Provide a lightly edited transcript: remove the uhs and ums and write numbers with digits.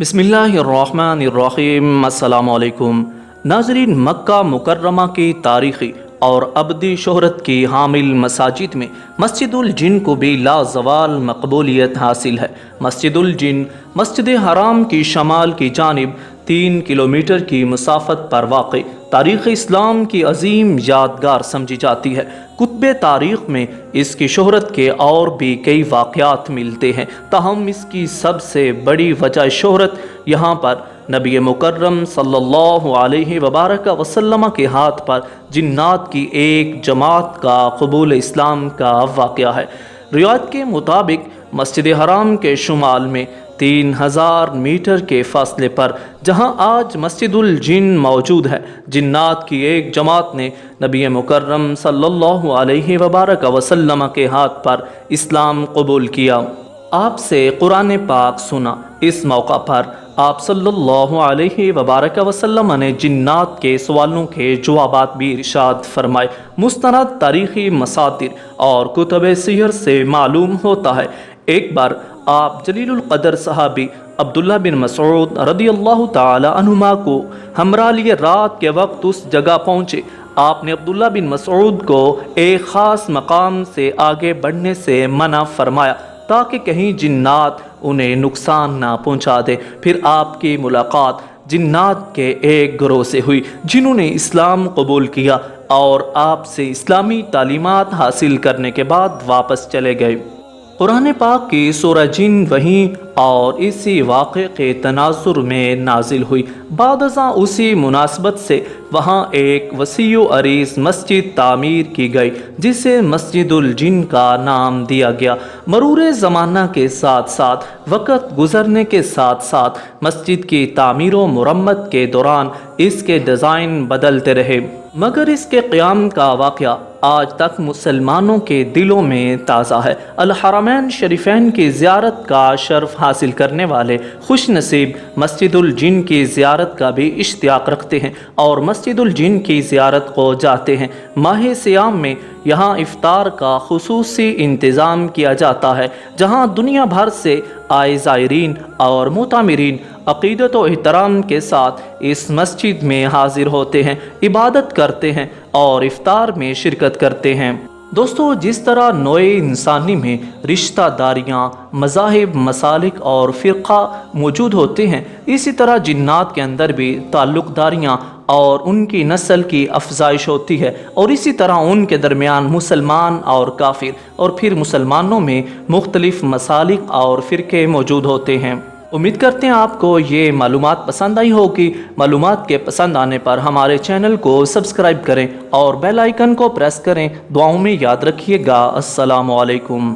بسم اللہ الرحمن الرحیم۔ السلام علیکم ناظرین، مکہ مکرمہ کی تاریخی اور ابدی شہرت کی حامل مساجد میں مسجد الجن کو بھی لازوال مقبولیت حاصل ہے۔ مسجد الجن مسجد حرام کی شمال کی جانب 3 کلومیٹر کی مسافت پر واقع تاریخ اسلام کی عظیم یادگار سمجھی جاتی ہے۔ کتب تاریخ میں اس کی شہرت کے اور بھی کئی واقعات ملتے ہیں، تاہم اس کی سب سے بڑی وجہ شہرت یہاں پر نبی مکرم صلی اللہ علیہ وبارک وسلم کے ہاتھ پر جنات کی ایک جماعت کا قبول اسلام کا واقعہ ہے۔ روایت کے مطابق مسجد حرام کے شمال میں 3000 میٹر کے فاصلے پر جہاں آج مسجد الجن موجود ہے، جنات کی ایک جماعت نے نبی مکرم صلی اللہ علیہ وبارک وسلم کے ہاتھ پر اسلام قبول کیا، آپ سے قرآن پاک سنا۔ اس موقع پر آپ صلی اللہ علیہ وبارک وسلم نے جنات کے سوالوں کے جوابات بھی ارشاد فرمائے۔ مستند تاریخی مصادر اور کتب سیر سے معلوم ہوتا ہے، ایک بار آپ جلیل القدر صحابی عبداللہ بن مسعود رضی اللہ تعالی عنہما کو ہمراہ لیے رات کے وقت اس جگہ پہنچے۔ آپ نے عبداللہ بن مسعود کو ایک خاص مقام سے آگے بڑھنے سے منع فرمایا تاکہ کہیں جنات انہیں نقصان نہ پہنچا دے۔ پھر آپ کی ملاقات جنات کے ایک گروہ سے ہوئی جنہوں نے اسلام قبول کیا اور آپ سے اسلامی تعلیمات حاصل کرنے کے بعد واپس چلے گئے۔ قرآن پاک کی سورہ جن وہیں اور اسی واقعے کے تناظر میں نازل ہوئی۔ بعد ازاں اسی مناسبت سے وہاں ایک وسیع و عریض مسجد تعمیر کی گئی جسے مسجد الجن کا نام دیا گیا۔ مرور زمانہ کے ساتھ ساتھ وقت گزرنے کے ساتھ ساتھ مسجد کی تعمیر و مرمت کے دوران اس کے ڈیزائن بدلتے رہے، مگر اس کے قیام کا واقعہ آج تک مسلمانوں کے دلوں میں تازہ ہے۔ الحرمین شریفین کی زیارت کا شرف حاصل کرنے والے خوش نصیب مسجد الجن کی زیارت کا بھی اشتیاق رکھتے ہیں اور مسجد الجن کی زیارت کو جاتے ہیں۔ ماہ صیام میں یہاں افطار کا خصوصی انتظام کیا جاتا ہے، جہاں دنیا بھر سے آئے زائرین اور معتمرین عقیدت و احترام کے ساتھ اس مسجد میں حاضر ہوتے ہیں، عبادت کرتے ہیں اور افطار میں شرکت کرتے ہیں۔ دوستو، جس طرح نوع انسانی میں رشتہ داریاں، مذاہب، مسالک اور فرقہ موجود ہوتے ہیں، اسی طرح جنات کے اندر بھی تعلق داریاں اور ان کی نسل کی افزائش ہوتی ہے، اور اسی طرح ان کے درمیان مسلمان اور کافر اور پھر مسلمانوں میں مختلف مسالک اور فرقے موجود ہوتے ہیں۔ امید کرتے ہیں آپ کو یہ معلومات پسند آئی ہوگی۔ معلومات کے پسند آنے پر ہمارے چینل کو سبسکرائب کریں اور بیل آئیکن کو پریس کریں۔ دعاؤں میں یاد رکھیے گا۔ السلام علیکم۔